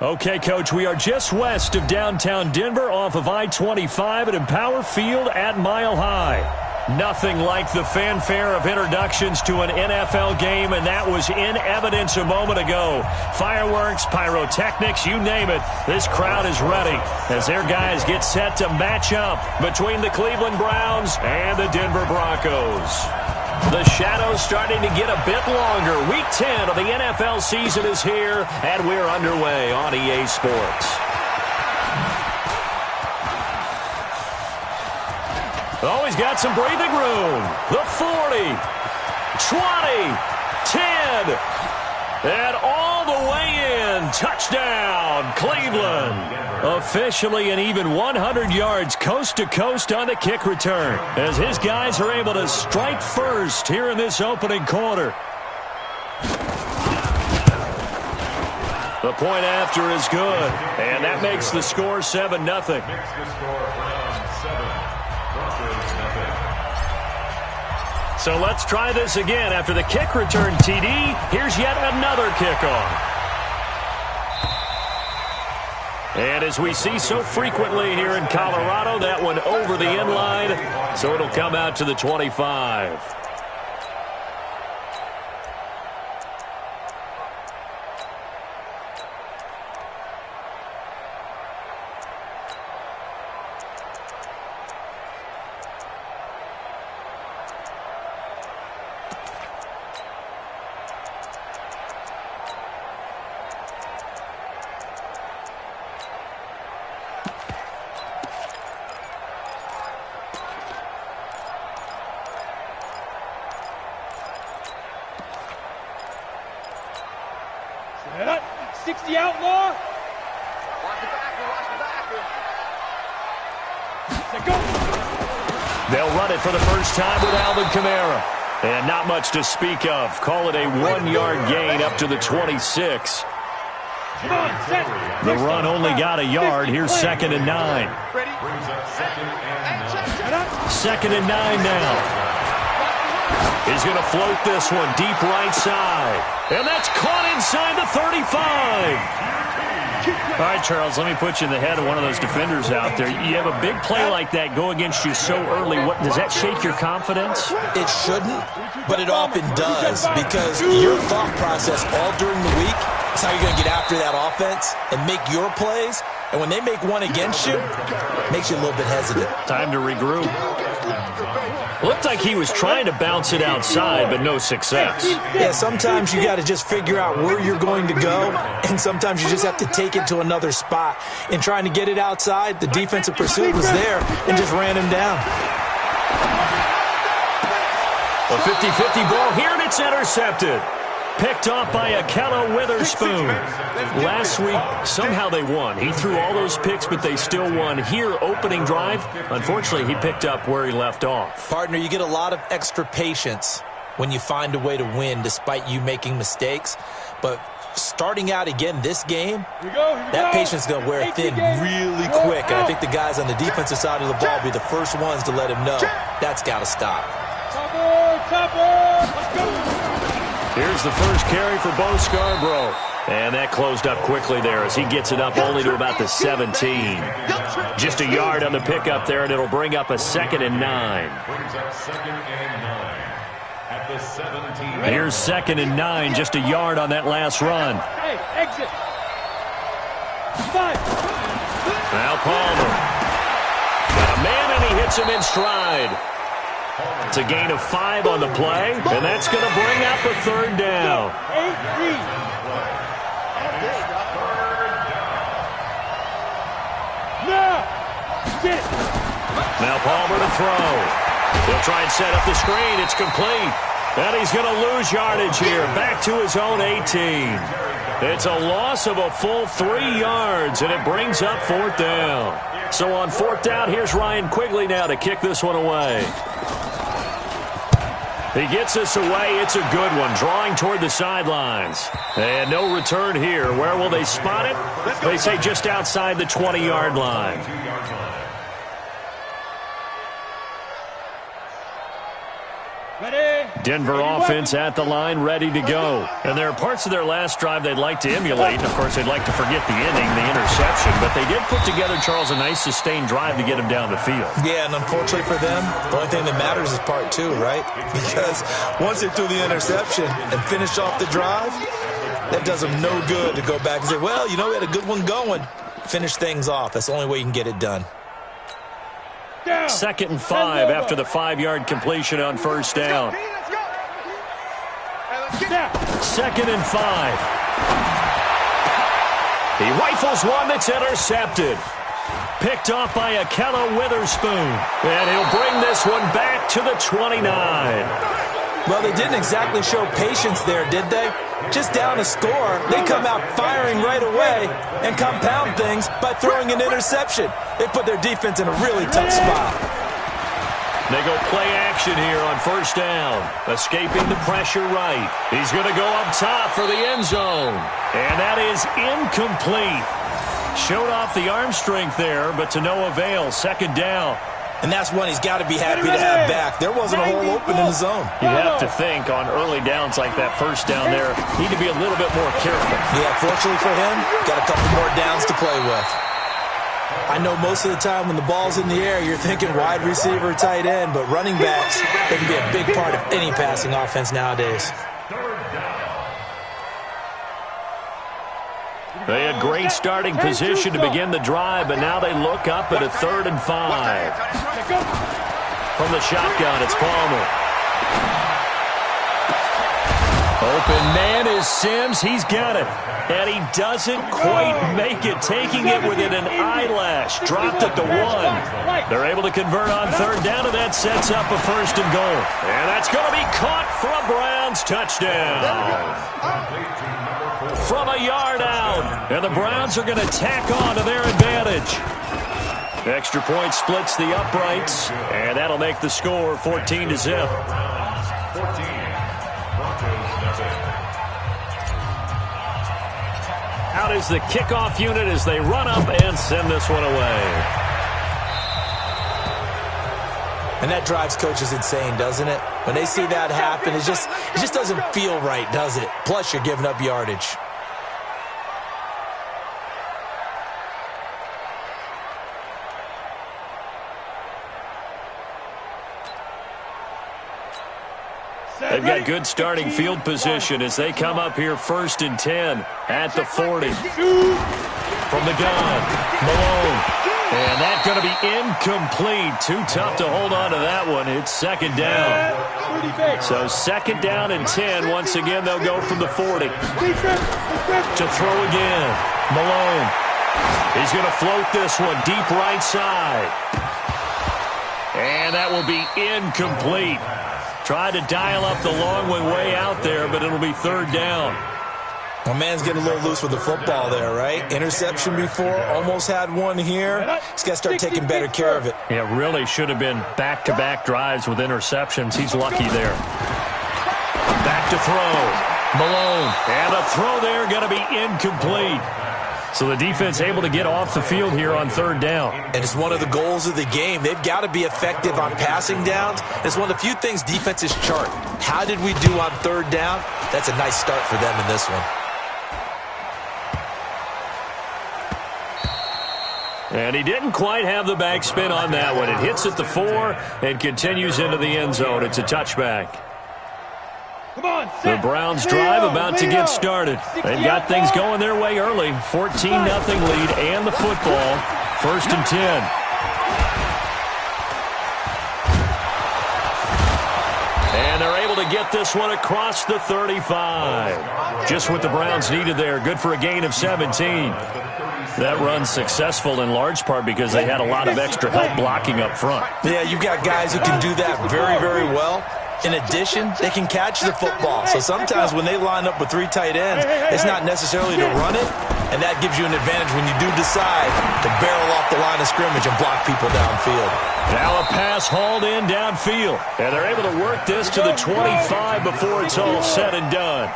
Okay, Coach, we are just west of downtown Denver off of I-25 at Empower Field at Mile High. Nothing like the fanfare of introductions to an NFL game, and that was in evidence a moment ago. Fireworks, pyrotechnics, you name it. This crowd is ready as their guys get set to match up between the Cleveland Browns and the Denver Broncos. The shadow's starting to get a bit longer. Week 10 of the NFL season is here, and we're underway on EA Sports. Oh, he's got some breathing room. The 40, 20, 10, and all the way in. Touchdown, Cleveland. Officially an even 100 yards coast to coast on the kick return as his guys are able to strike first here in this opening quarter. The point after is good, and that makes the score 7-0. So let's try this again. After the kick return TD, here's yet another kickoff. And as we see so frequently here in Colorado, that one over the end line, so it'll come out to the 25. Set up. 60 outlaw. Watch the backer, watch the backer. Set, go. They'll run it for the first time with Alvin Kamara. And not much to speak of. Call it a 1-yard gain up to the 26. Come on, set. The run only got a yard. Here's 2nd and 9. Ready? Second and 9 now. He's going to float this one deep right side. And that's caught inside the 35. All right, Charles, let me put you in the head of one of those defenders out there. You have a big play like that go against you so early. What does that shake your confidence? It shouldn't, but it often does because your thought process all during the week is how you're going to get after that offense and make your plays. And when they make one against you, it makes you a little bit hesitant. Time to regroup. Looked like he was trying to bounce it outside, but no success. Yeah, sometimes you got to just figure out where you're going to go, and sometimes you just have to take it to another spot. In trying to get it outside, the defensive pursuit was there and just ran him down. A 50-50 ball here, and it's intercepted. Picked off by Akello Witherspoon. Last week, somehow they won. He threw all those picks, but they still won. Here, opening drive, unfortunately, he picked up where he left off. Partner, you get a lot of extra patience when you find a way to win despite you making mistakes. But starting out again this game, that patience is going to wear thin really quick. And I think the guys on the defensive side of the ball will be the first ones to let him know that's got to stop. Let's go. Here's the first carry for Bo Scarborough. And that closed up quickly there as he gets it up only to about the 17. Just a yard on the pickup there, and it'll bring up a 2nd and 9. Brings up 2nd and 9 at the 17. Here's 2nd and 9, just a yard on that last run. Hey, exit. 5. Now Palmer. Got a man, and he hits him in stride. It's a gain of 5 on the play, and that's going to bring up a 3rd down. Now Palmer to throw. He'll try and set up the screen. It's complete. And he's going to lose yardage here. Back to his own 18. It's a loss of a full 3 yards, and it brings up 4th down. So on 4th down, here's Ryan Quigley now to kick this one away. He gets this away. It's a good one, drawing toward the sidelines. And no return here. Where will they spot it? They say just outside the 20-yard line. Denver offense at the line, ready to go. And there are parts of their last drive they'd like to emulate. And, of course, they'd like to forget the ending, the interception. But they did put together, Charles, a nice sustained drive to get him down the field. Yeah, and unfortunately for them, the only thing that matters is part two, right? Because once they threw the interception and finished off the drive, that does them no good to go back and say, well, you know, we had a good one going. Finish things off. That's the only way you can get it done. 2nd and 5 after the 5-yard completion on first down. 2nd and 5. He rifles one that's intercepted. Picked off by Akella Witherspoon. And he'll bring this one back to the 29. Well, they didn't exactly show patience there, did they? Just down a score, they come out firing right away and compound things by throwing an interception. They put their defense in a really tough spot. They go play action here on first down. Escaping the pressure right. He's going to go up top for the end zone. And that is incomplete. Showed off the arm strength there, but to no avail. 2nd down. And that's one he's got to be happy to have back. There wasn't a hole open in the zone. You have to think on early downs like that first down there, need to be a little bit more careful. Yeah, fortunately for him, got a couple more downs to play with. I know most of the time when the ball's in the air, you're thinking wide receiver, tight end, but running backs, they can be a big part of any passing offense nowadays. They had great starting position to begin the drive, but now they look up at a 3rd and 5. From the shotgun, it's Palmer. Open man is Sims. He's got it. And he doesn't quite make it, taking it within an eyelash. Dropped at the 1. They're able to convert on 3rd down, and that sets up a 1st and goal. And that's going to be caught for a Browns touchdown. From a yard out. And the Browns are going to tack on to their advantage. Extra point splits the uprights, and that'll make the score 14-0. Out is the kickoff unit as they run up and send this one away. And that drives coaches insane, doesn't it? When they see that happen, it just doesn't feel right, does it? Plus, you're giving up yardage. They've got good starting field position as they come up here 1st and 10 at the 40. From the gun, Malone. And that's going to be incomplete. Too tough to hold on to that one. It's 2nd down. So 2nd down and 10. Once again, they'll go from the 40. To throw again. Malone. He's going to float this one deep right side. And that will be incomplete. Tried to dial up the long way out there, but it'll be 3rd down. My man's getting a little loose with the football there, right? Interception before, almost had one here. He's got to start taking better care of it. Yeah, really should have been back-to-back drives with interceptions. He's lucky there. Back to throw. Malone. And the throw there going to be incomplete. So the defense able to get off the field here on 3rd down. And it's one of the goals of the game. They've got to be effective on passing downs. It's one of the few things defenses chart. How did we do on 3rd down? That's a nice start for them in this one. And he didn't quite have the backspin on that one. It hits at the 4 and continues into the end zone. It's a touchback. The Browns drive about to get started. They've got things going their way early. 14-0 lead and the football. 1st and 10. And they're able to get this one across the 35. Just what the Browns needed there. Good for a gain of 17. That run's successful in large part because they had a lot of extra help blocking up front. Yeah, you've got guys who can do that very, very well. In addition, they can catch the football. So sometimes when they line up with 3 tight ends, it's not necessarily to run it, and that gives you an advantage when you do decide to barrel off the line of scrimmage and block people downfield. Now a pass hauled in downfield, and they're able to work this to the 25 before it's all said and done.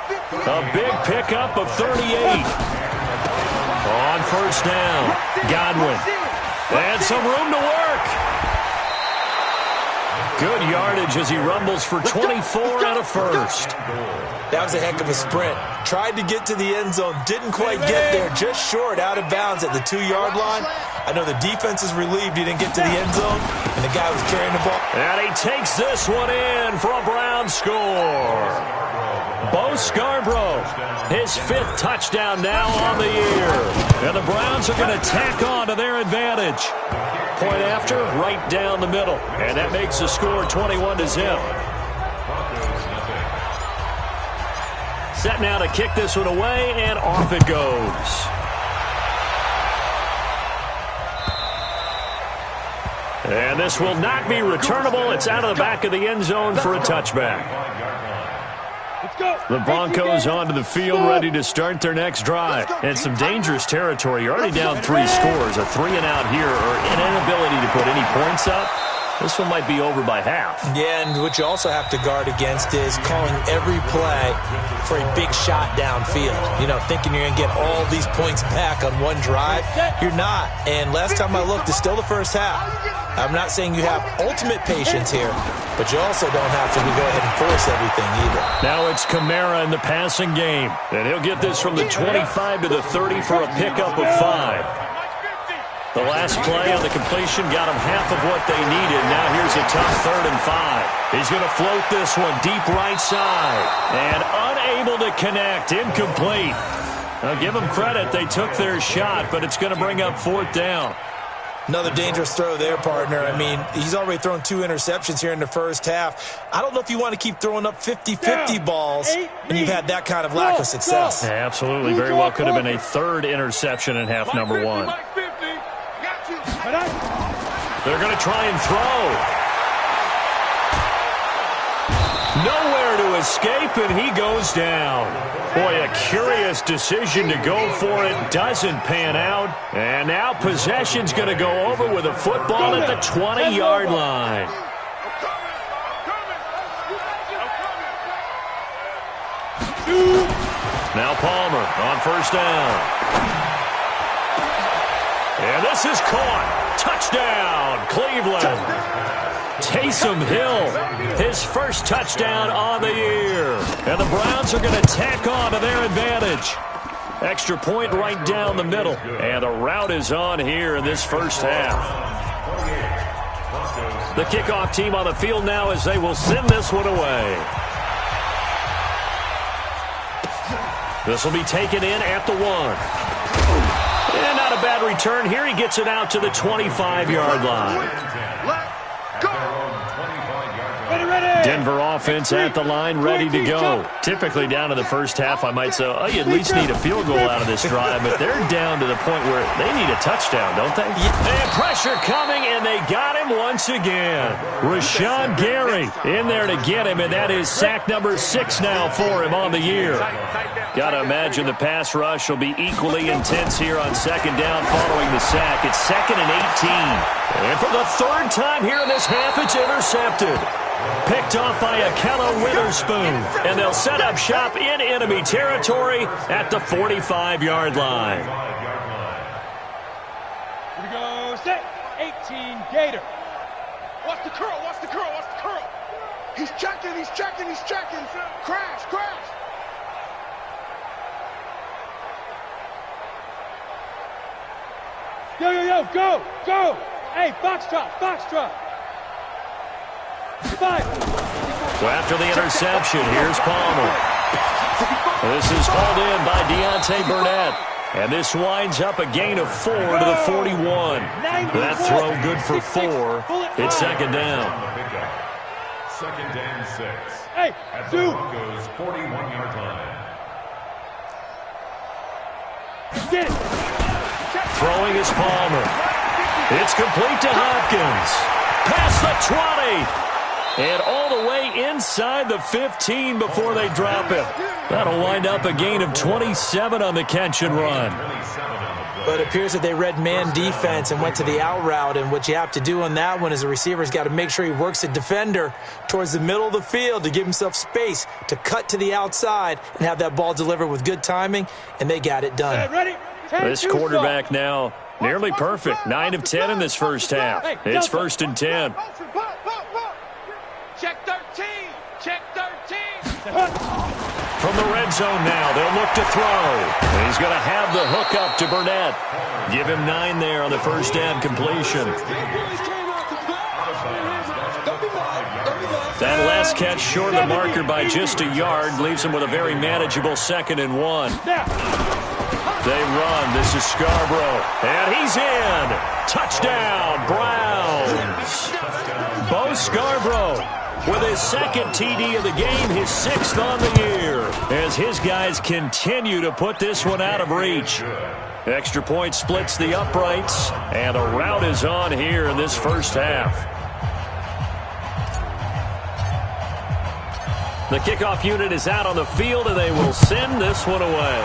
A big pickup of 38. On 1st down, Godwin. And some room to work. Good yardage as he rumbles for 24 and a first. That was a heck of a sprint. Tried to get to the end zone, didn't quite get there, just short, out of bounds at the 2-yard line. I know the defense is relieved he didn't get to the end zone, and the guy was carrying the ball. And he takes this one in for a Brown score. Bo Scarborough, his 5th touchdown now on the year. And the Browns are going to tack on to their advantage. Point after, right down the middle. And that makes the score 21-0. Set now to kick this one away, and off it goes. And this will not be returnable. It's out of the back of the end zone for a touchback. The Broncos onto the field, ready to start their next drive. And some dangerous territory. You're already down 3 scores. A 3-and-out here, or an inability to put any points up. This one might be over by half. Yeah, and what you also have to guard against is calling every play for a big shot downfield. You know, thinking you're going to get all these points back on one drive. You're not. And last time I looked, it's still the first half. I'm not saying you have ultimate patience here, but you also don't have to go ahead and force everything either. Now it's Kamara in the passing game. And he'll get this from the 25 to the 30 for a pickup of 5. The last play on the completion got him half of what they needed. Now here's a tough 3rd and 5. He's going to float this one deep right side. And unable to connect. Incomplete. Now give them credit. They took their shot, but it's going to bring up 4th down. Another dangerous throw there, partner. I mean, he's already thrown 2 interceptions here in the first half. I don't know if you want to keep throwing up 50-50 balls when you've had that kind of lack of success. Yeah, absolutely. Very well could have been a 3rd interception in half number 1. They're going to try and throw. Nowhere to escape, and he goes down. Boy, a curious decision to go for it. Doesn't pan out. And now possession's going to go over with a football at the 20-yard line. Now Palmer on 1st down. And this is caught. Touchdown, Cleveland. Taysom Hill, his first touchdown on the year. And the Browns are going to tack on to their advantage. Extra point right down the middle. And the route is on here in this first half. The kickoff team on the field now as they will send this one away. This will be taken in at the 1. And not a bad return here. He gets it out to the 25-yard line. Denver offense at the line, ready to go. Typically down to the first half, I might say, oh, you at least need a field goal out of this drive, but they're down to the point where they need a touchdown, don't they? And pressure coming, and they got him once again. Rashawn Gary in there to get him, and that is sack number 6 now for him on the year. Got to imagine the pass rush will be equally intense here on 2nd down following the sack. It's 2nd and 18. And for the 3rd time here in this half, it's intercepted. Picked off by Akella Witherspoon. And they'll set up shop in enemy territory at the 45-yard line. Here we go, set, 18, Gator. Watch the curl, watch the curl, watch the curl. He's checking, he's checking, he's checking. Crash, crash. Yo, yo, yo, go, go. Hey, foxtrot, foxtrot. 5. So after the interception, here's Palmer. This is hauled in by Deontay Burnett. And this winds up a gain of 4 to the 41. That throw good for 4. It's 2nd down. 2nd and 6. Hey, at the Broncos 41-yard line. Get it. Throwing is Palmer. It's complete to Hopkins. Past the 20. And all the way inside the 15 before they drop him. That'll wind up a gain of 27 on the catch and run. But it appears that they read man defense and went to the out route. And what you have to do on that one is the receiver's got to make sure he works the defender towards the middle of the field to give himself space to cut to the outside and have that ball delivered with good timing. And they got it done. This quarterback now nearly perfect. 9 of 10 in this first half. It's 1st and 10. From the red zone now, they'll look to throw. And he's going to have the hook up to Burnett. Give him 9 there on the first down completion. That last catch short of the marker by just a yard leaves him with a very manageable 2nd and 1. They run. This is Scarborough. And he's in. Touchdown, Browns. Bo Scarborough with his 2nd TD of the game, his 6th on the year, as his guys continue to put this one out of reach. Extra point splits the uprights, and a rout is on here in this first half. The kickoff unit is out on the field, and they will send this one away.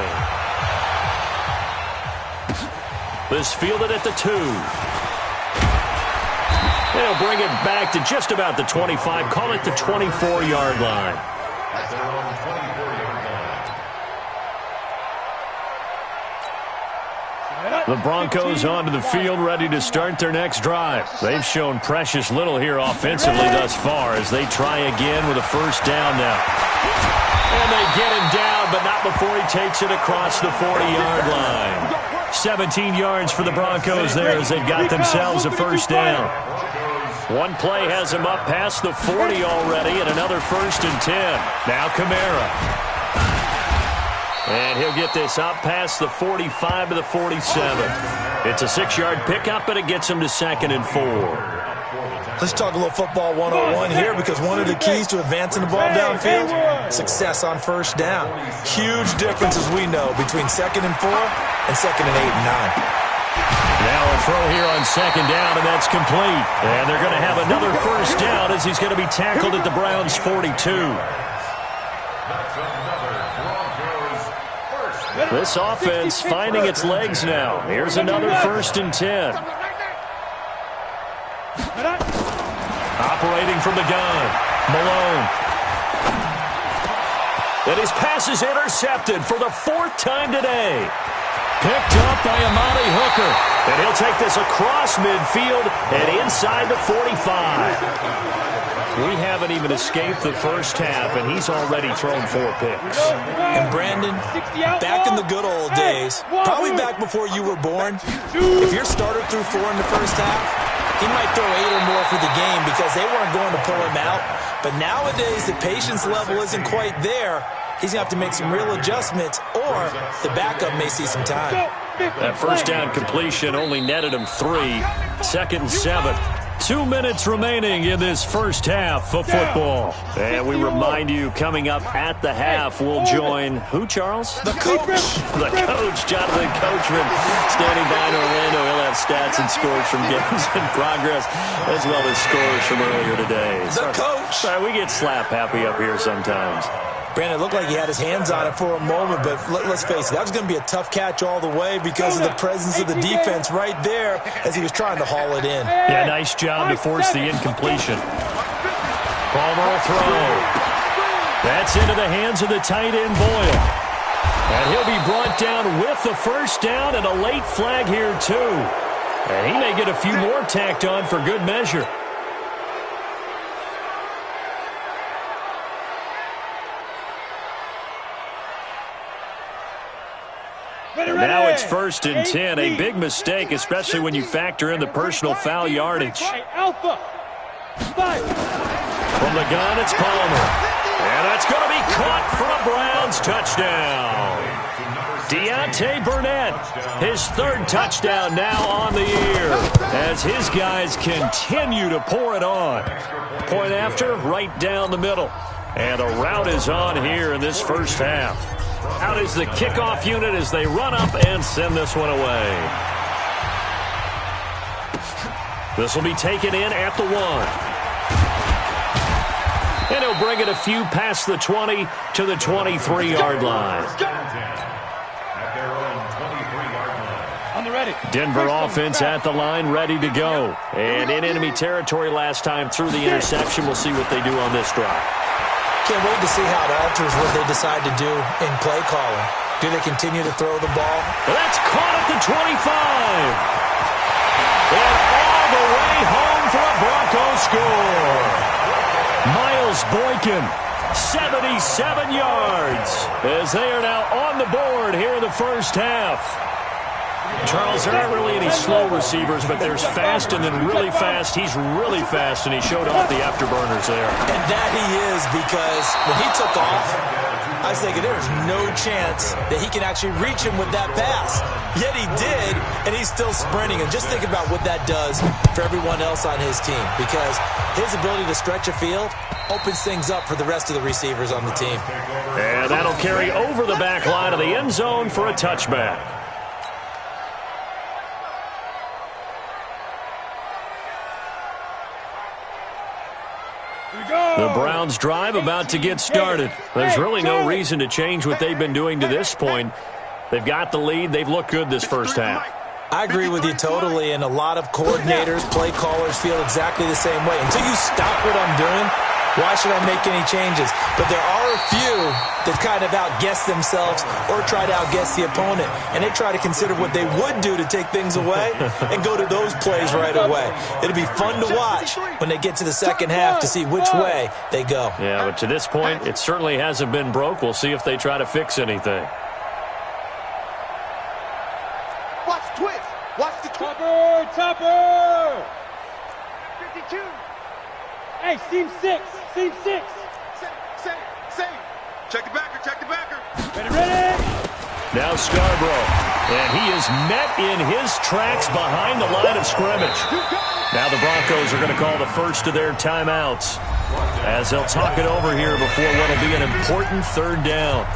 This fielded at the 2. They'll bring it back to just about the 25. Call it the 24-yard line. The Broncos onto the field, ready to start their next drive. They've shown precious little here offensively thus far as they try again with a first down now. And they get him down, but not before he takes it across the 40-yard line. 17 yards for the Broncos there as they've got themselves a first down. One play has him up past the 40 already, and another 1st and 10. Now Kamara. And he'll get this up past the 45 to the 47. It's a 6-yard pickup, and it gets him to 2nd and 4. Let's talk a little football 101 here, because one of the keys to advancing the ball downfield, success on first down. Huge difference, as we know, between 2nd and 4 and 2nd and 8 and 9. Now a throw here on 2nd down, and that's complete. And they're going to have another first down as he's going to be tackled at the Browns' 42. This offense finding its legs now. Here's another 1st and 10. Operating from the gun, Malone. And his pass is intercepted for the 4th time today. Picked up by Amani Hooker. And he'll take this across midfield and inside the 45. We haven't even escaped the first half, and he's already thrown 4 picks. And Brandon, back in the good old days, probably back before you were born, if your starter threw 4 in the first half, he might throw 8 or more for the game because they weren't going to pull him out. But nowadays, the patience level isn't quite there. He's going to have to make some real adjustments, or the backup may see some time. That first down completion only netted him 3. 2nd and 7. 2 minutes remaining in this first half of football. And we remind you, coming up at the half, we'll join who, Charles? The coach. The coach, Jonathan Coachman, standing by in Orlando. He'll have stats and scores from games in progress, as well as scores from earlier today. The coach. Sorry, we get slap happy up here sometimes. Brandon, it looked like he had his hands on it for a moment, but let's face it, that was going to be a tough catch all the way because of the presence of the defense right there as he was trying to haul it in. Yeah, nice job to force the incompletion. Palmer will throw. That's into the hands of the tight end, Boyle. And he'll be brought down with the first down and a late flag here, too. And he may get a few more tacked on for good measure. Now it's 1st and 10. A big mistake, especially when you factor in the personal foul yardage. From the gun, it's Palmer. And that's going to be caught for a Browns touchdown. Deontay Burnett, his 3rd touchdown now on the year as his guys continue to pour it on. Point after, right down the middle. And a rout is on here in this first half. Out is the kickoff unit as they run up and send this one away. This will be taken in at the 1. And he'll bring it a few past the 20 to the 23-yard line. Denver offense at the line, ready to go. And in enemy territory last time through the interception. We'll see what they do on this drive. Can't wait to see how it alters what they decide to do in play calling. Do they continue to throw the ball? That's caught at the 25. And all the way home for a Broncos score. Miles Boykin, 77 yards, as they are now on the board here in the first half. Charles, there aren't really any slow receivers, but there's fast and then really fast. He's really fast, and he showed off the afterburners there. And that he is, because when he took off, I was thinking there's no chance that he can actually reach him with that pass. Yet he did, and he's still sprinting. And just think about what that does for everyone else on his team, because his ability to stretch a field opens things up for the rest of the receivers on the team. And that'll carry over the back line of the end zone for a touchback. The Browns' drive about to get started. There's really no reason to change what they've been doing to this point. They've got the lead. They've looked good this first half. I agree with you totally, and a lot of coordinators, play callers feel exactly the same way. Until you stop what I'm doing, why should I make any changes? But there are a few that kind of outguess themselves or try to outguess the opponent, and they try to consider what they would do to take things away and go to those plays right away. It'll be fun to watch when they get to the second half to see which way they go. Yeah, but to this point, it certainly hasn't been broke. We'll see if they try to fix anything. Watch the twist. Watch the twist. Topper! 52. Hey, seam 6. Seam 6. Same. Check the backer. Ready? Now Scarborough. And he is met in his tracks behind the line of scrimmage. Now the Broncos are going to call the first of their timeouts, as they'll talk it over here before what will be an important third down.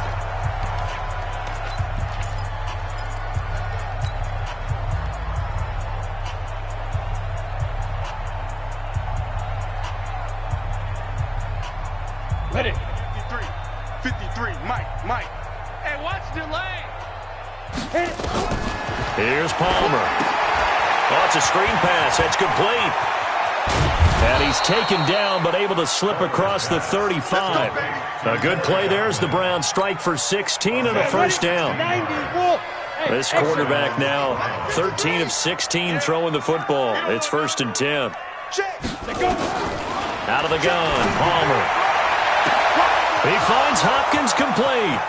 Ready. 53. Mike. Hey, watch the lane. Hit it. Here's Palmer. Oh, it's a screen pass. That's complete. And he's taken down, but able to slip across the 35. A good play there as the Browns strike for 16 and a first down. This quarterback now 13 of 16 throwing the football. It's 1st and 10. Out of the gun, Palmer. He finds Hopkins complete.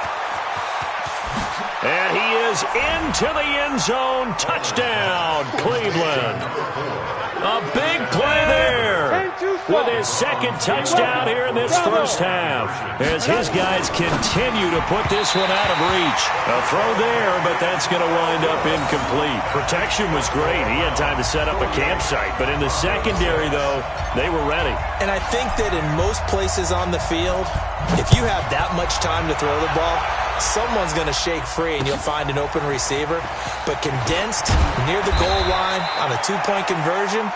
And he is into the end zone. Touchdown, Cleveland. A big play there with his second touchdown here in this first half, as his guys continue to put this one out of reach. A throw there, but that's going to wind up incomplete. Protection was great. He had time to set up a campsite, but in the secondary, though, they were ready. And I think that in most places on the field, if you have that much time to throw the ball, someone's going to shake free and you'll find an open receiver. But condensed near the goal line on a two-point conversion,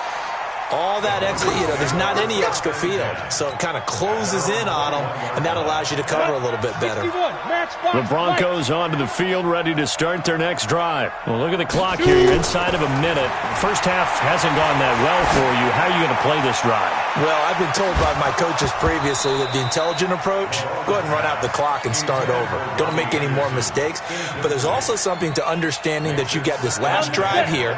all that extra, there's not any extra field. So it kind of closes in on them, and that allows you to cover a little bit better. The Broncos onto the field, ready to start their next drive. Well, look at the clock here. You're inside of a minute. First half hasn't gone that well for you. How are you going to play this drive? Well, I've been told by my coaches previously that the intelligent approach, go ahead and run out the clock and start over. Don't make any more mistakes. But there's also something to understanding that you get this last drive here.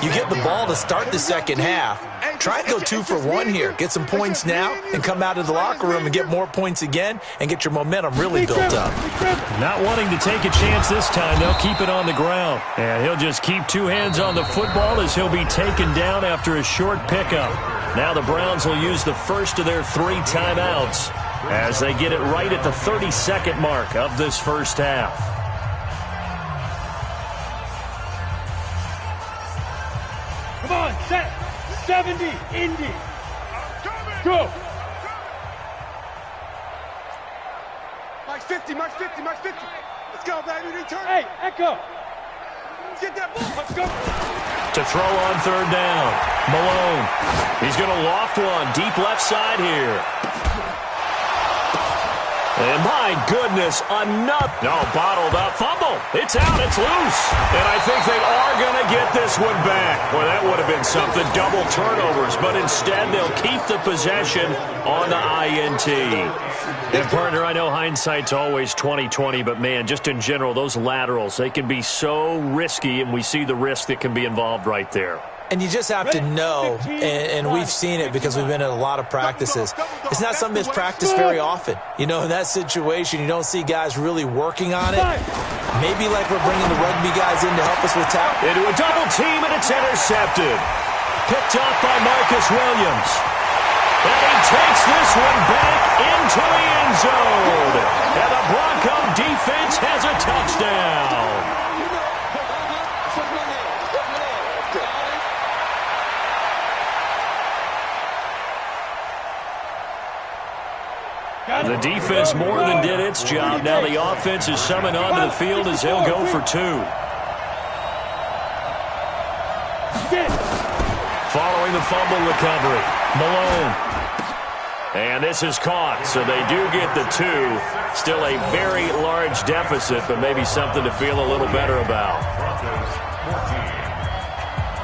You get the ball to start the second half. Try and go 2 for 1 here. Get some points now and come out of the locker room and get more points again and get your momentum really built up. Not wanting to take a chance this time, they'll keep it on the ground. And he'll just keep 2 hands on the football as he'll be taken down after a short pickup. Now the Browns will use the first of their 3 timeouts as they get it right at the 30-second mark of this first half. Come on, set. 70, Indy. Go. Mike 50. Let's go, baby. Return. Hey, Echo. Let's get that ball. Let's go. To throw on third down, Malone. He's going to loft one deep left side here. And my goodness, bottled up fumble. It's out, it's loose. And I think they are going to get this one back. Well, that would have been something, double turnovers. But instead, they'll keep the possession on the INT. And partner, I know hindsight's always 20/20, but man, just in general, those laterals, they can be so risky, and we see the risk that can be involved right there. And you just have to know, and we've seen it because we've been at a lot of practices. It's not something that's practiced very often. You know, in that situation, you don't see guys really working on it. Maybe like we're bringing the rugby guys in to help us with tackle. Into a double team, and it's intercepted. Picked off by Marcus Williams. And he takes this one back into the end zone. And the Bronco defense has a touchdown. The defense more than did its job. Now the offense is summoned onto the field as they'll go for two. Following the fumble recovery, Malone. And this is caught, so they do get the two. Still a very large deficit, but maybe something to feel a little better about.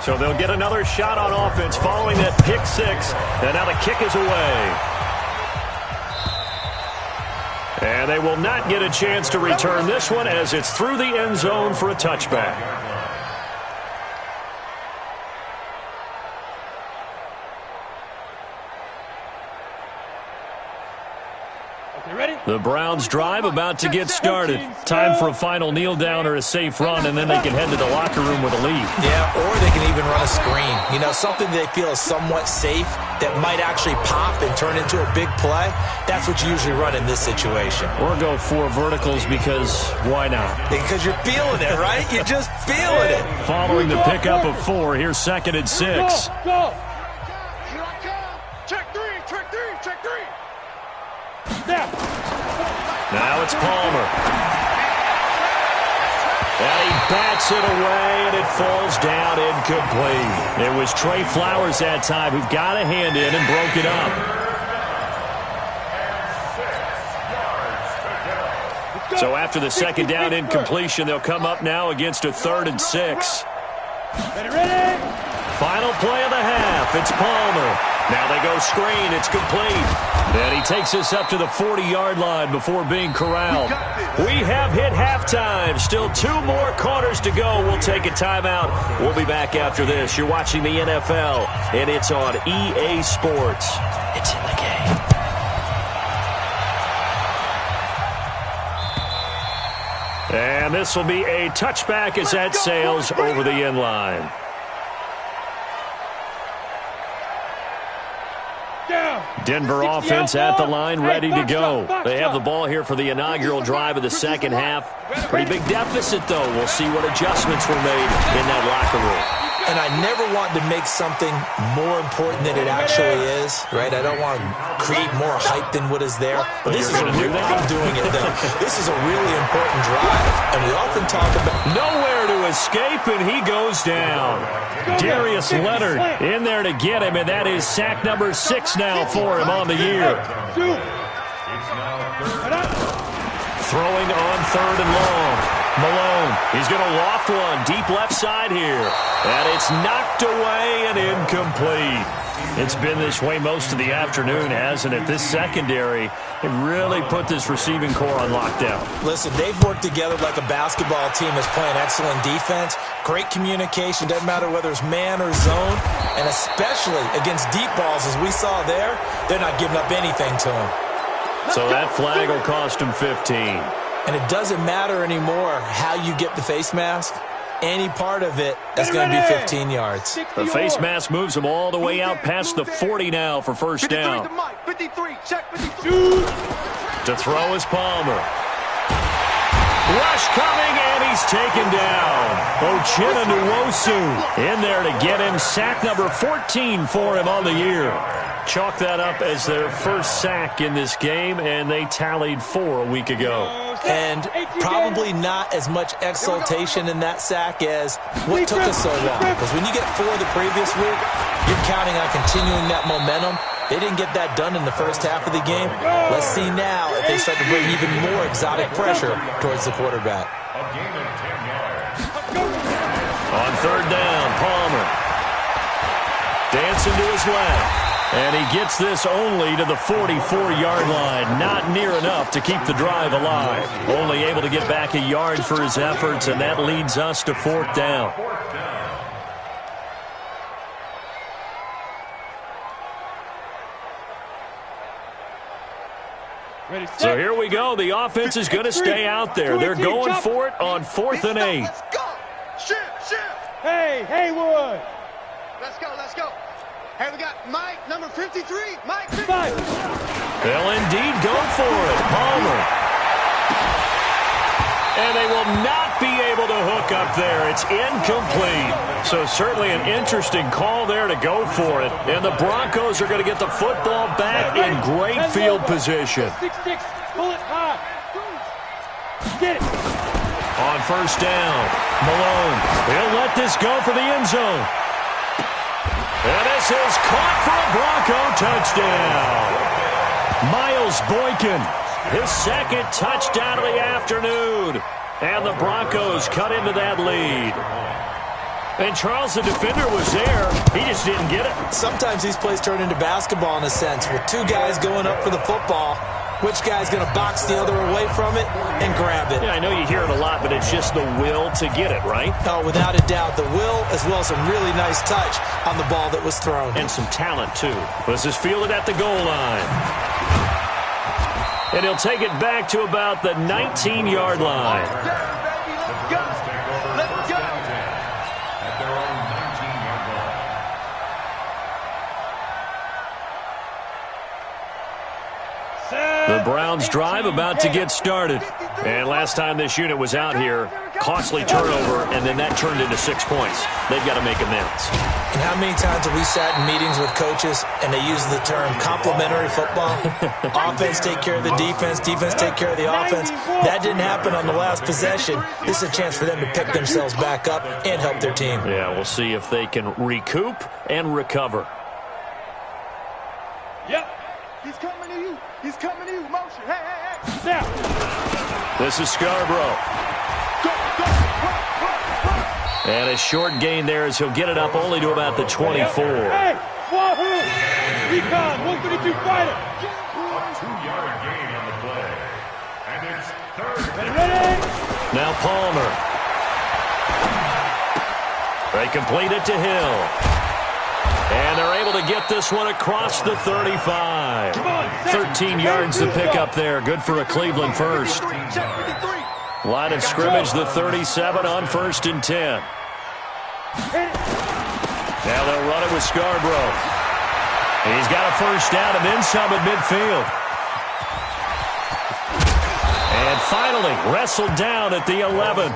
So they'll get another shot on offense following that pick six. And now the kick is away. And they will not get a chance to return this one as it's through the end zone for a touchback. The Browns drive about to get started. Time for a final kneel down or a safe run, and then they can head to the locker room with a lead. Yeah, or they can even run a screen. You know, something they feel is somewhat safe that might actually pop and turn into a big play. That's what you usually run in this situation. Or go four verticals because why not? Because you're feeling it, right? You're just feeling it. Following the pickup of 4, here's 2nd and 6. Go. Here I come. Check three, check three, check three. Step. Now it's Palmer. And he bats it away, and it falls down incomplete. It was Trey Flowers that time who got a hand in and broke it up. So after the 2nd down incompletion, they'll come up now against a 3rd and 6. Ready? Final play of the half. It's Palmer. Now they go screen. It's complete. And he takes us up to the 40-yard line before being corralled. We have hit halftime. Still 2 more quarters to go. We'll take a timeout. We'll be back after this. You're watching the NFL, and it's on EA Sports. It's in the game. And this will be a touchback as that sails over the end line. Denver offense at the line, ready to go. They have the ball here for the inaugural drive of the second half. Pretty big deficit, though. We'll see what adjustments were made in that locker room. And I never want to make something more important than it actually is, right? I don't want to create more hype than what is there. But this is I'm doing it, though. This is a really important drive, and we often talk about nowhere to escape, and he goes down. Darius Leonard in there to get him, and that is sack number 6 now for him on the year. Throwing on 3rd and long. Malone, he's going to loft one deep left side here. And it's knocked away and incomplete. It's been this way most of the afternoon, hasn't it? This secondary, it really put this receiving core on lockdown. Listen, they've worked together like a basketball team that's playing excellent defense. Great communication, doesn't matter whether it's man or zone. And especially against deep balls, as we saw there, they're not giving up anything to them. So that flag will cost him 15. And it doesn't matter anymore how you get the face mask. Any part of it, that's going to be 15 yards. The face mask moves him all the way out past the 40 now for first down. 53, check 52. To throw is Palmer. Rush coming, and he's taken down. Uchenna Nwosu in there to get him. Sack number 14 for him on the year. Chalk that up as their first sack in this game, and they tallied 4 a week ago. And probably not as much exultation in that sack as what took us so long. Because when you get 4 the previous week, you're counting on continuing that momentum. They didn't get that done in the first half of the game. Let's see now if they start to bring even more exotic pressure towards the quarterback. On 3rd down, Palmer. Dancing to his left. And he gets this only to the 44-yard line. Not near enough to keep the drive alive. Only able to get back a yard for his efforts, and that leads us to 4th down. So here we go. The offense is going to stay out there. They're going for it on 4th and 8. Let's go. Shift. Hey, Haywood. Let's go. Hey, we got Mike, number 53. Mike, 53. They'll indeed go for it. Palmer. And they will not be able to hook up there. It's incomplete. So certainly an interesting call there to go for it. And the Broncos are going to get the football back in great field position. 6-6. Pull it high. Get it. On 1st down, Malone. He'll let this go for the end zone. And this is caught for a Bronco touchdown. Miles Boykin, his 2nd touchdown of the afternoon. And the Broncos cut into that lead. And Charles, the defender, was there. He just didn't get it. Sometimes these plays turn into basketball in a sense, with 2 guys going up for the football. Which guy's going to box the other away from it and grab it? Yeah, I know you hear it a lot, but it's just the will to get it, right? Oh, without a doubt. The will, as well as some really nice touch on the ball that was thrown. And some talent, too. This is fielded at the goal line. And he'll take it back to about the 19-yard line. Let's go. At their own 19-yard line. The Browns drive about to get started. And last time this unit was out here, costly turnover, and then that turned into 6 points. They've got to make amends. And how many times have we sat in meetings with coaches and they use the term complementary football? Offense take care of the defense, defense take care of the offense. That didn't happen on the last possession. This is a chance for them to pick themselves back up and help their team. Yeah, we'll see if they can recoup and recover. Yep. He's coming to you. He's coming to you. Motion. Hey. Now. This is Scarborough. Go. And a short gain there as he'll get it up only to about the 24. Hey, Wahoo! Recon, 132 fighter. A 2-yard gain on the play. And it's 3rd. Ready? Now Palmer. They complete it to Hill. And they're able to get this one across the 35. 13 yards to pick up there. Good for a Cleveland first. Line of scrimmage, the 37 on 1st and 10. Now they'll run it with Scarborough. He's got a 1st down and then some at midfield. And finally wrestled down at the 11.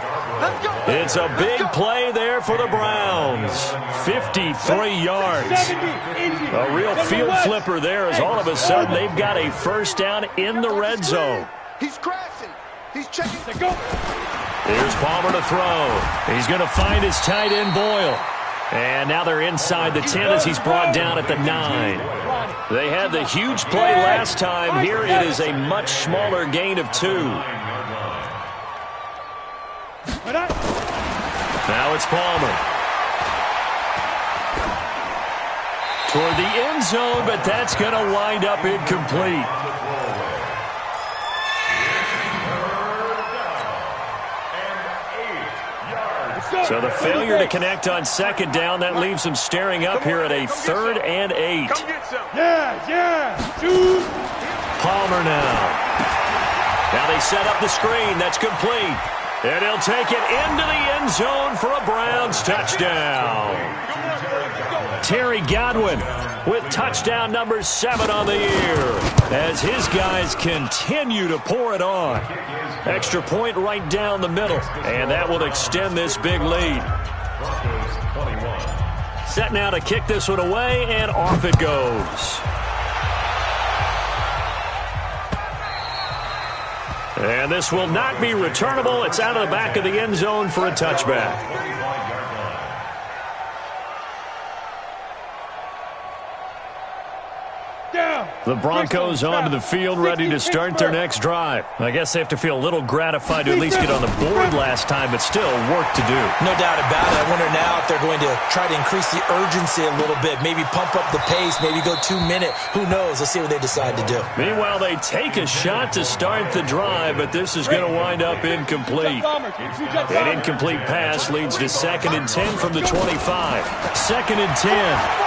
It's a big play there for the Browns. 53 yards. A real field flipper there as all of a sudden they've got a 1st down in the red zone. He's crashing. He's checking. Here's Palmer to throw. He's going to find his tight end Boyle. And now they're inside the 10 as he's brought down at the 9. They had the huge play last time. Here it is a much smaller gain of 2. Now it's Palmer. Toward the end zone, but that's going to wind up incomplete. So the failure to connect on 2nd down, that leaves them staring up here at a 3rd and 8. Yeah. Shoot. Palmer now. Now they set up the screen. That's complete. And he'll take it into the end zone for a Browns touchdown. Terry Godwin with touchdown number 7 on the year as his guys continue to pour it on. Extra point right down the middle, and that will extend this big lead. Set now to kick this one away, and off it goes. And this will not be returnable. It's out of the back of the end zone for a touchback. The Broncos onto the field, ready to start their next drive. I guess they have to feel a little gratified to at least get on the board last time, but still work to do. No doubt about it. I wonder now if they're going to try to increase the urgency a little bit, maybe pump up the pace, maybe go 2-minute. Who knows? Let's see what they decide to do. Meanwhile, they take a shot to start the drive, but this is going to wind up incomplete. An incomplete pass leads to 2nd and 10 from the 25. 2nd and 10.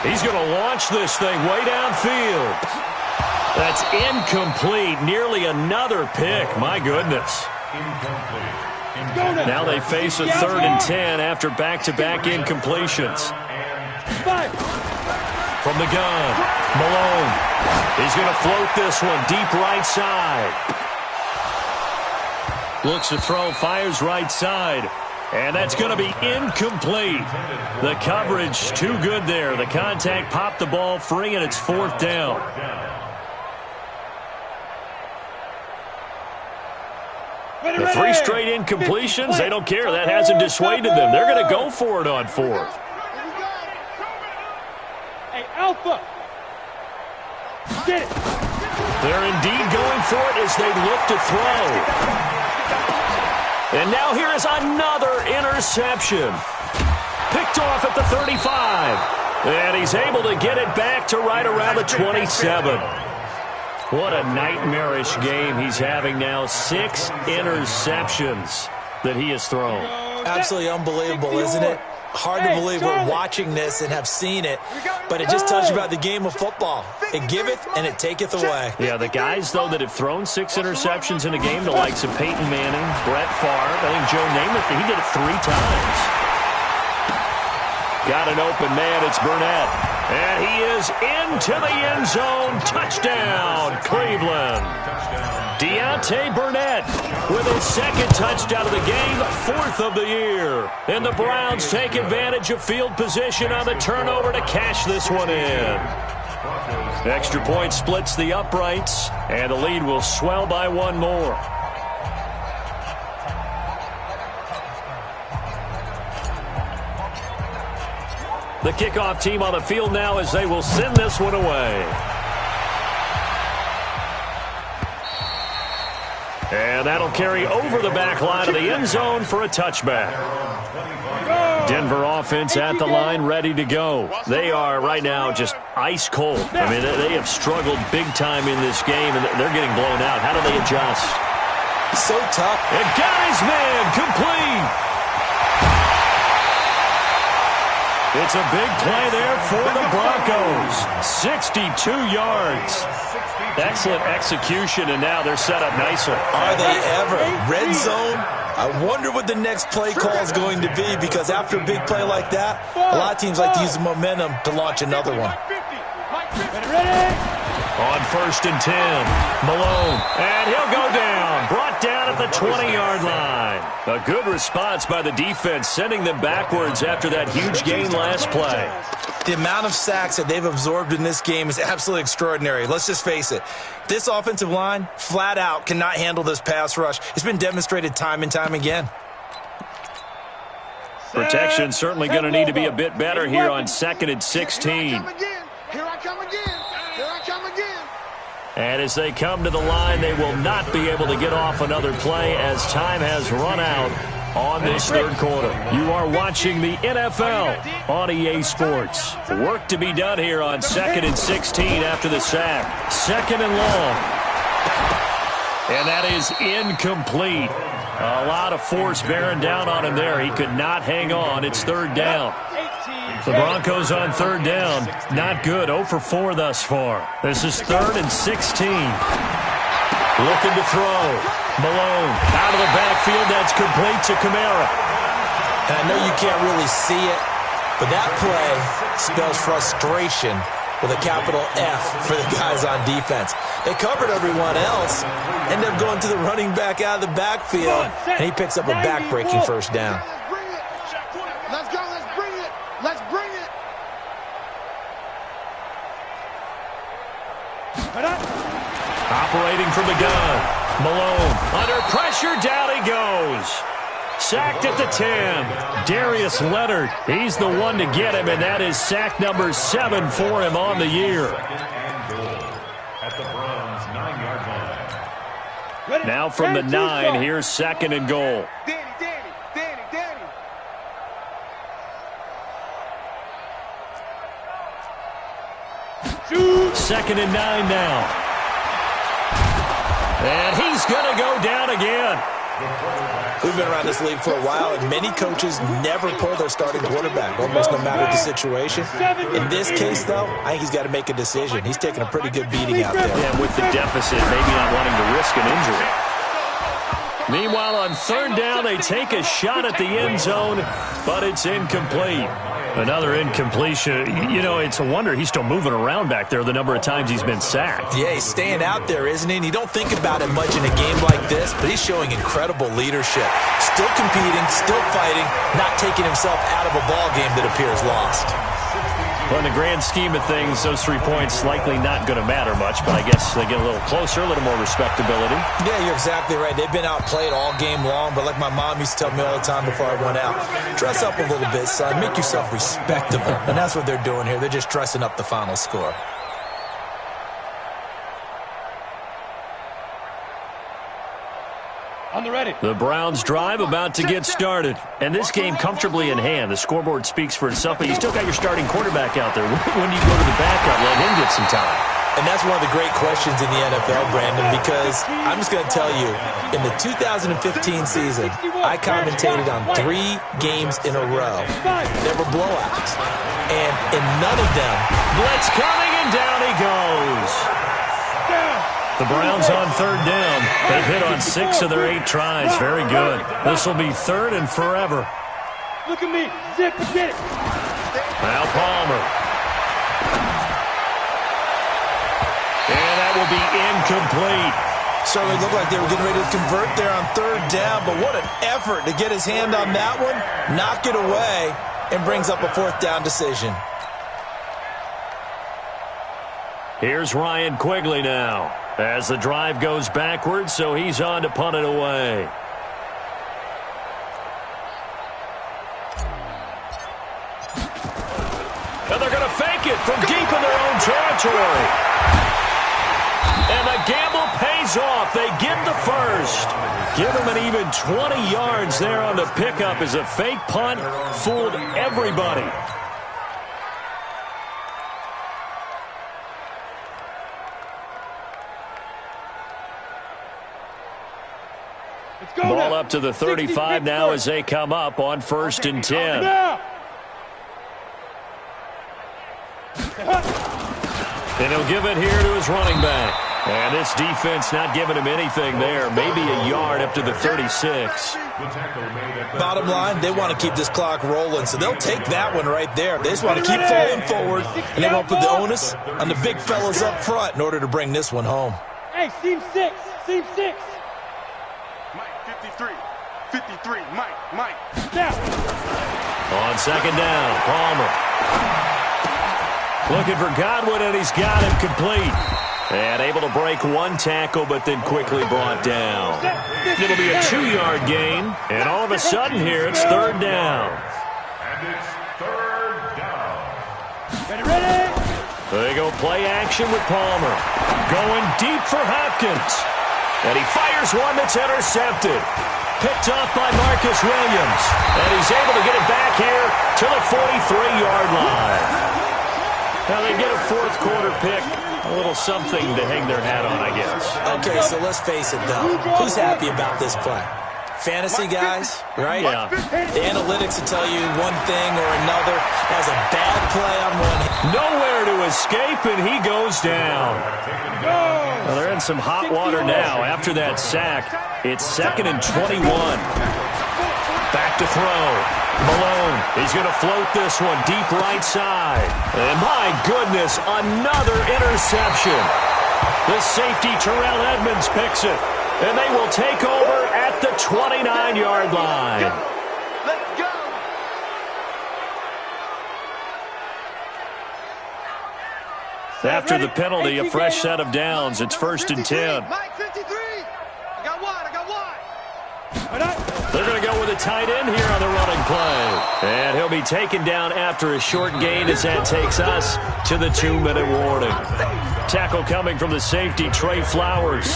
He's going to launch this thing way downfield. That's incomplete. Nearly another pick. My goodness. Now they face a 3rd and 10 after back-to-back incompletions. From the gun, Malone. He's going to float this one deep right side. Looks to throw, fires right side. And that's going to be incomplete. The coverage too good there. The contact popped the ball free, and it's 4th down. The 3 straight incompletions, they don't care. That hasn't dissuaded them. They're going to go for it on 4th. Hey, Alpha. Get it. They're indeed going for it as they look to throw. And now here is another interception. Picked off at the 35. And he's able to get it back to right around the 27. What a nightmarish game he's having now. 6 interceptions that he has thrown. Absolutely unbelievable, isn't it? Hard to believe we're watching this and have seen it, but it just tells you about the game of football. It giveth and it taketh away. Yeah, the guys, though, that have thrown 6 interceptions in a game, the likes of Peyton Manning, Brett Favre, I think Joe Namath, he did it 3 times. Got an open man, it's Burnett. And he is into the end zone. Touchdown, Cleveland. Deontay Burnett with his 2nd touchdown of the game, 4th of the year. And the Browns take advantage of field position on the turnover to cash this one in. Extra point splits the uprights, and the lead will swell by 1 more. The kickoff team on the field now as they will send this one away. And that'll carry over the back line of the end zone for a touchback. Denver offense at the line, ready to go. They are right now just ice cold. I mean, they have struggled big time in this game, and they're getting blown out. How do they adjust? So tough. And got his man complete. It's a big play there for the Broncos. 62 yards. Excellent execution, and now they're set up nicely. Are they ever? Red zone? I wonder what the next play call is going to be, because after a big play like that, a lot of teams like to use the momentum to launch another one. On 1st and 10, Malone, and he'll go down. Brought down at the 20-yard line. A good response by the defense, sending them backwards after that huge gain last play. The amount of sacks that they've absorbed in this game is absolutely extraordinary. Let's just face it. This offensive line, flat out, cannot handle this pass rush. It's been demonstrated time and time again. Protection certainly going to need to be a bit better here on 2nd and 16. Here I come again. Here I come again. And as they come to the line, they will not be able to get off another play as time has run out on this 3rd quarter. You are watching the NFL on EA Sports. Work to be done here on 2nd and 16 after the sack. 2nd and long. And that is incomplete. A lot of force bearing down on him there. He could not hang on. It's 3rd down. The Broncos on 3rd down. Not good. 0 for 4 thus far. This is 3rd and 16. Looking to throw. Malone out of the backfield. That's complete to Kamara. And I know you can't really see it, but that play spells frustration with a capital F for the guys on defense. They covered everyone else, ended up going to the running back out of the backfield, and he picks up a back-breaking 1st down. Let's go. Let's bring it. Let's bring it. Operating from the gun. Malone under pressure. Down he goes. Sacked at the 10. Darius Leonard. He's the one to get him, and that is sack number 7 for him on the year. At the Browns' 9-yard line. Now from the 9, here's 2nd and goal. Danny. 2nd and 9 now. And he's going to go down again. We've been around this league for a while, and many coaches never pull their starting quarterback, almost no matter the situation. In this case, though, I think he's got to make a decision. He's taking a pretty good beating out there. Yeah, with the deficit, maybe not wanting to risk an injury. Meanwhile, on third down, they take a shot at the end zone, but it's incomplete. Another incompletion. You know, it's a wonder he's still moving around back there the number of times he's been sacked. Yeah, he's staying out there, isn't he? And you don't think about it much in a game like this, but he's showing incredible leadership. Still competing, still fighting, not taking himself out of a ball game that appears lost. Well, in the grand scheme of things, those 3 points likely not going to matter much, but I guess they get a little closer, a little more respectability. Yeah, you're exactly right. They've been outplayed all game long, but like my mom used to tell me all the time before I went out, dress up a little bit, son. Make yourself respectable. And that's what they're doing here. They're just dressing up the final score. On the ready. The Browns drive about to get started. And this game comfortably in hand. The scoreboard speaks for itself, but you still got your starting quarterback out there. When do you go to the backup? Let him get some time. And that's one of the great questions in the NFL, Brandon, because I'm just going to tell you, in the 2015 season, I commentated on 3 games in a row. There were blowouts. And in none of them, blitz coming, and down he goes. The Browns on third down. They've hit on 6 of their 8 tries. Very good. This will be third and forever. Look at me. Zip, get it. Now Palmer. And that will be incomplete. Certainly looked like they were getting ready to convert there on third down, but what an effort to get his hand on that one, knock it away, and brings up a fourth down decision. Here's Ryan Quigley now, as the drive goes backwards, so he's on to punt it away. And they're going to fake it from deep in their own territory. And the gamble pays off. They get the first. Give them an even 20 yards there on the pickup as a fake punt fooled everybody. Ball up to the 35 now as they come up on 1st and 10. And he'll give it here to his running back. And this defense not giving him anything there. Maybe a yard up to the 36. Bottom line, they want to keep this clock rolling, so they'll take that one right there. They just want to keep falling forward, and they won't put the onus on the big fellas up front in order to bring this one home. Hey, seam 6. Seam 6. Mike, 53, Mike. Down. On second down, Palmer. Looking for Godwin, and he's got him complete. And able to break one tackle, but then quickly brought down. It'll be a 2-yard gain, and all of a sudden here it's third down. And it's third down. Ready. They go play action with Palmer. Going deep for Hopkins. And he fires one that's intercepted. Picked off by Marcus Williams. And he's able to get it back here to the 43-yard line. Now they get a fourth quarter pick. A little something to hang their hat on, I guess. Okay, so let's face it, though. Who's happy about this play? Fantasy guys, right? Yeah. The analytics will tell you one thing or another. Has a bad play on one hand. Nowhere to escape, and he goes down. Well, they're in some hot water now. After that sack, it's 2nd and 21. Back to throw. Malone, he's going to float this one deep right side. And my goodness, another interception. The safety, Terrell Edmonds, picks it. And they will take over at the 29-yard line. Let's go. After the penalty, a fresh set of downs. It's 1st and 10. Mike, 53. I got one. They're going to go with a tight end here on the running play. And he'll be taken down after a short gain as that takes us to the 2-minute warning. Tackle coming from the safety, Trey Flowers.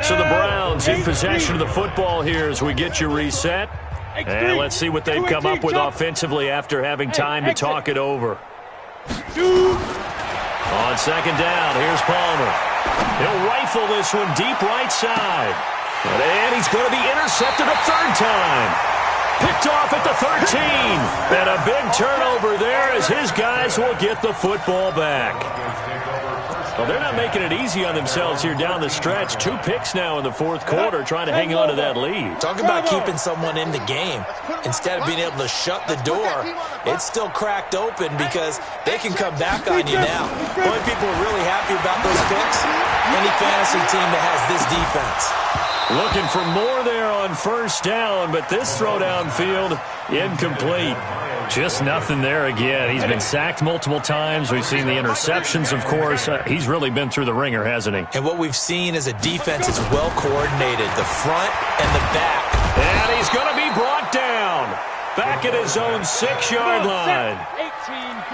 So the Browns in possession of the football here as we get you reset. And let's see what they've come up with offensively after having time to talk it over. On second down, here's Palmer. He'll rifle this one deep right side. And he's going to be intercepted a third time. Picked off at the 13. And a big turnover there as his guys will get the football back. Well, they're not making it easy on themselves here down the stretch. 2 picks now in the fourth quarter trying to hang on to that lead. Talk about keeping someone in the game. Instead of being able to shut the door, it's still cracked open because they can come back on you now. The only people are really happy about those picks, any fantasy team that has this defense. Looking for more there on first down, but this throw downfield incomplete. Just nothing there again. He's been sacked multiple times. We've seen the interceptions, of course. He's really been through the ringer, hasn't he? And what we've seen is a defense that's well coordinated, the front and the back. And he's going to be brought down. Back at his own 6-yard line. 18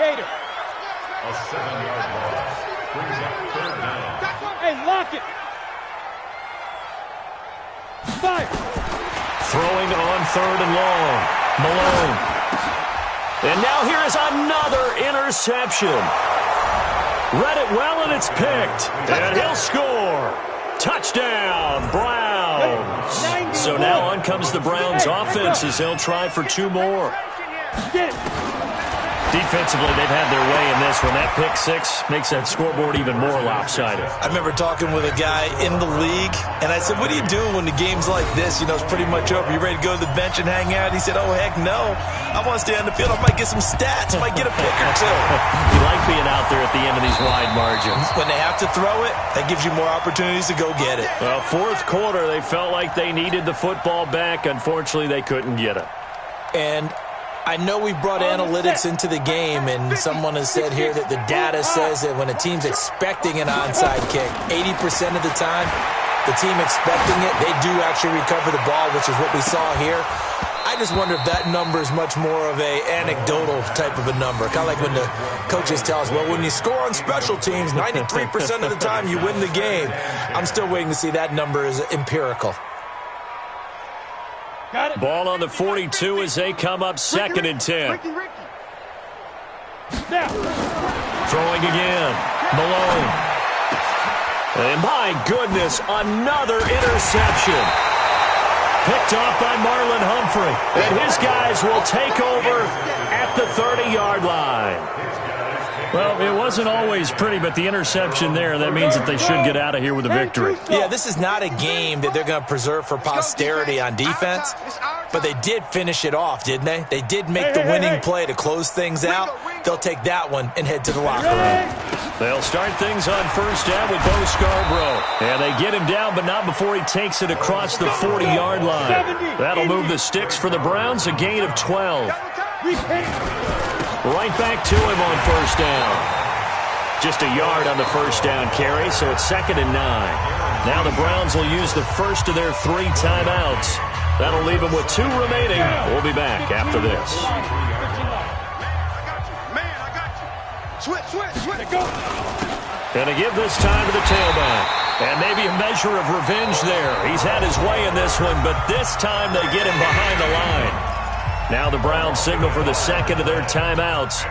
Gator. A 7-yard loss. Brings up third down. Hey, lock it. 5. Throwing on third and long. Malone. And now here is another interception. Read it well, and it's picked. And he'll score. Touchdown, Browns. So now on comes the Browns offense as they'll try for 2 more. Defensively, they've had their way in this one. That pick 6 makes that scoreboard even more lopsided. I remember talking with a guy in the league, and I said, what do you do when the game's like this? You know, it's pretty much over. You ready to go to the bench and hang out? He said, oh, heck no. I want to stay on the field. I might get some stats. I might get a pick or 2. You like being out there at the end of these wide margins. When they have to throw it, that gives you more opportunities to go get it. Well, fourth quarter, they felt like they needed the football back. Unfortunately, they couldn't get it. And I know we brought analytics into the game, and someone has said here that the data says that when a team's expecting an onside kick, 80% of the time, the team expecting it, they do actually recover the ball, which is what we saw here. I just wonder if that number is much more of a anecdotal type of a number. Kind of like when the coaches tell us, well, when you score on special teams, 93% of the time you win the game. I'm still waiting to see that number is empirical. Ball on the 42 as they come up second and 10. Throwing again. Malone. And my goodness, another interception. Picked off by Marlon Humphrey. And his guys will take over at the 30-yard line. Well, it wasn't always pretty, but the interception there, that means that they should get out of here with a victory. Yeah, this is not a game that they're going to preserve for posterity on defense, but they did finish it off, didn't they? They did make the winning play to close things out. They'll take that one and head to the locker room. They'll start things on first down with Bo Scarborough. And they get him down, but not before he takes it across the 40-yard line. That'll move the sticks for the Browns, a gain of 12. Right back to him on first down. Just a yard on the first down carry, so it's second and 9. Now the Browns will use the first of their 3 timeouts. That'll leave them with 2 remaining. We'll be back after this. Gonna give this time to the tailback. And maybe a measure of revenge there. He's had his way in this one, but this time they get him behind the line. Now the Browns signal for the second of their timeouts.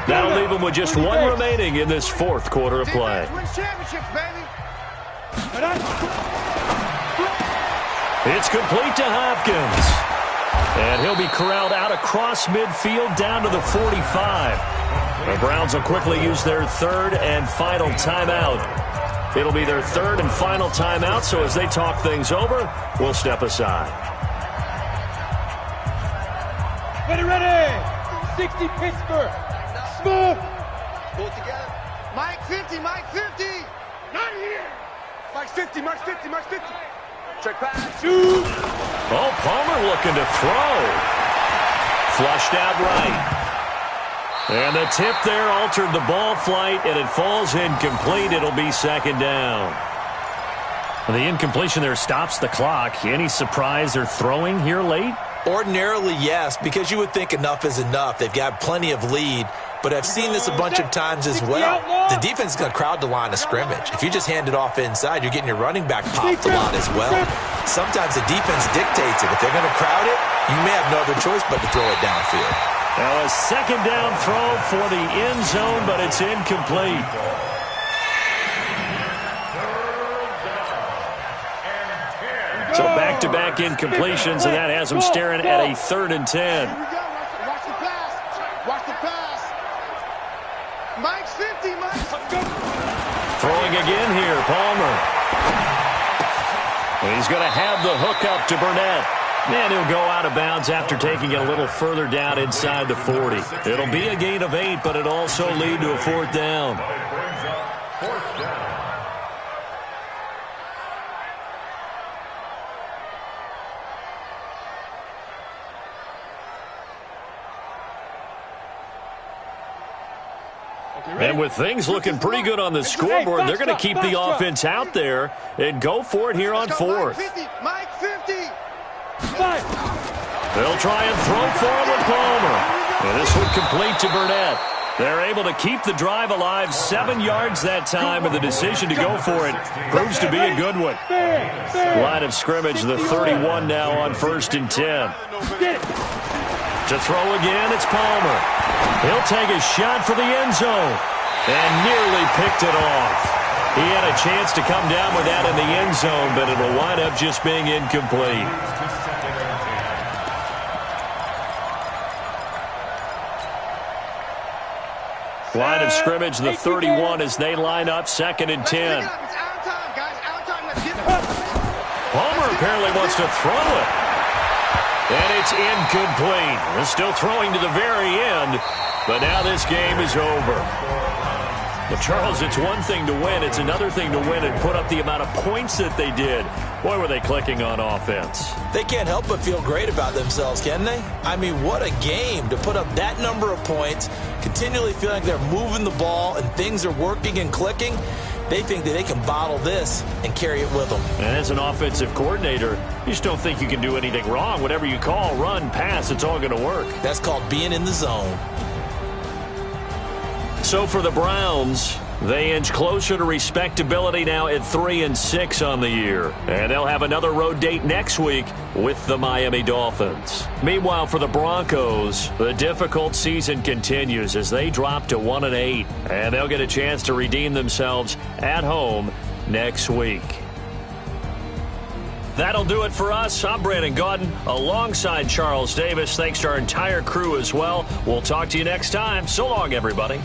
That'll leave them with just 1 remaining in this fourth quarter of play. It's complete to Hopkins. And he'll be corralled out across midfield down to the 45. The Browns will quickly use their 3rd and final timeout. It'll be their 3rd and final timeout, so as they talk things over, we'll step aside. Ready! 60 Pittsburgh. Smooth. Pull it together. Mike 50, Mike 50. Not here. Mike 50, Mike 50, Mike 50. Check pass. Shoot. Oh, Palmer looking to throw. Flushed out right. And the tip there altered the ball flight, and it falls incomplete. It'll be second down. The incompletion there stops the clock. Any surprise they're throwing here late? Ordinarily, yes, because you would think enough is enough. They've got plenty of lead, but I've seen this a bunch of times as well. The defense is going to crowd the line of scrimmage. If you just hand it off inside, you're getting your running back popped a lot as well. Sometimes the defense dictates it. If they're going to crowd it, you may have no other choice but to throw it downfield. Now a second down throw for the end zone, but it's incomplete. So back-to-back incompletions, and that has them staring at a 3rd and 10. Here we go. Watch the pass. Watch the pass. Mike's 50. Mike's. Throwing again here, Palmer. And he's going to have the hook up to Burnett. And he'll go out of bounds after taking it a little further down inside the 40. It'll be a gain of 8, but it'll also lead to a 4th down. But it brings up 4th down. And with things looking pretty good on the scoreboard, they're going to keep the offense out there and go for it here on 4th. Mike 50. They'll try and throw for him with Palmer. And this will complete to Burnett. They're able to keep the drive alive, 7 yards that time, and the decision to go for it proves to be a good one. Line of scrimmage, the 31 now on 1st and 10. To throw again, it's Palmer. He'll take a shot for the end zone and nearly picked it off. He had a chance to come down with that in the end zone, but it'll wind up just being incomplete. Line of scrimmage, the 31 as they line up, 2nd and 10. Palmer apparently wants to throw it. And it's incomplete. They're still throwing to the very end, but now this game is over. But, Charles, it's one thing to win. It's another thing to win and put up the amount of points that they did. Boy, were they clicking on offense. They can't help but feel great about themselves, can they? I mean, what a game to put up that number of points, continually feeling like they're moving the ball and things are working and clicking. They think that they can bottle this and carry it with them. And as an offensive coordinator, you just don't think you can do anything wrong. Whatever you call, run, pass, it's all going to work. That's called being in the zone. So for the Browns, they inch closer to respectability now at 3-6 on the year. And they'll have another road date next week with the Miami Dolphins. Meanwhile, for the Broncos, the difficult season continues as they drop to 1-8. And they'll get a chance to redeem themselves at home next week. That'll do it for us. I'm Brandon Gaudin alongside Charles Davis. Thanks to our entire crew as well. We'll talk to you next time. So long, everybody.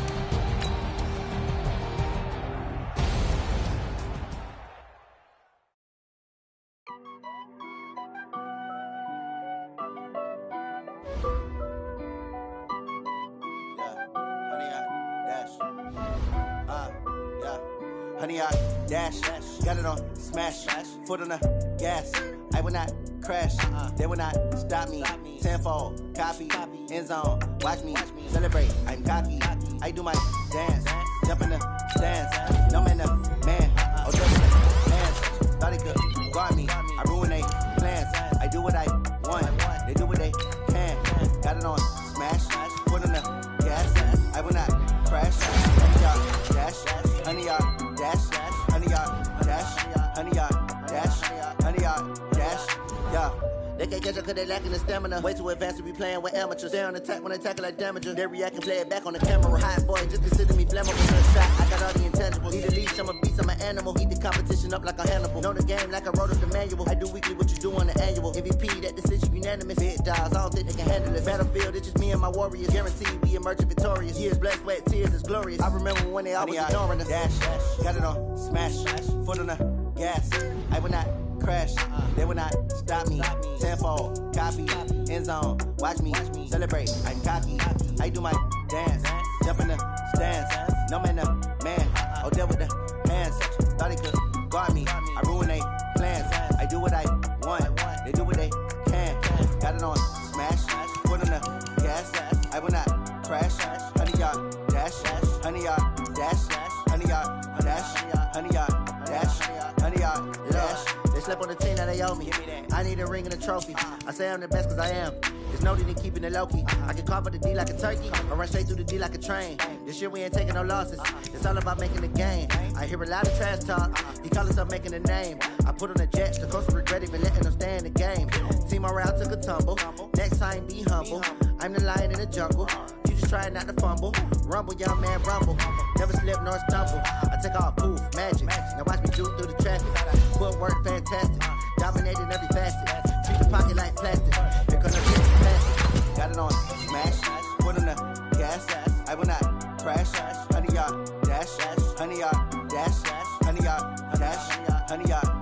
Honey, I dash, got it on smash, foot on the gas. I will not crash, they will not stop me. Tenfold, copy, end zone, watch me celebrate. I'm cocky, I do my dance, jump in the stands. No man, the man, oh, jump in the hands. Thought he could guard me, I ruin they plans. I do what I want, they do what they can. Got it on smash, foot on the gas. I will not crash, honey, y'all dash, honey, y'all dash, honey, y'all dash, honey, y'all dash, honey, y'all dash, yeah. They can't catch up cause they lacking the stamina. Way too advanced to be playing with amateurs. Stay on attack when they tackle like damager. They react and play it back on the camera. Hot boy, just consider me flammable. Good shot, I got all the intangibles. Need a leash, I'm a beast, I'm an animal. Heat the competition up like a Hannibal. Know the game like I wrote up the manual. I do weekly what you do on the annual. MVP, that decision unanimous. Big dogs, I don't think they can handle it. Battlefield, it's just me and my warriors. Guaranteed we emerging victorious. Years, blood, sweat, tears, it's glorious. I remember when they always ignoring us. Dash, got it on smash, foot on the gas. I will not crash, they will not stop me. Tenfold, copy, end zone, watch me celebrate. I'm cocky, I do my dance, jump in the stands. No man, the man, oh, deal with the hands. Thought he could guard me, I ruin they plans. I do what I want, they do what they can. Got it on smash, foot on the gas. I will not crash, honey, y'all dash, honey, y'all dash, honey, y'all dash, honey, y'all dash, honey, y'all dash. They slept on the team that they owe me. I need a ring and a trophy. I say I'm the best cause I am. There's no need in keeping it low-key. I can carve up the D like a turkey or run straight through the D like a train. This year we ain't taking no losses. It's all about making the game. I hear a lot of trash talk. He call himself making a name. I put on the Jets. The coach regret even letting them stay in the game. Team morale took a tumble. Next time be humble. I'm the lion in the jungle. You just trying not to fumble. Rumble, young man, rumble. Never slip nor stumble. I take off, poof, magic. Now watch me do through the traffic. Footwork fantastic. Dominating every facet. Treat the pocket like plastic. Here comes the plastic. Got it on smash. Foot on the gas. I will not crash. 100 yard dash. 100 yard dash. 100 yard dash. 100 yard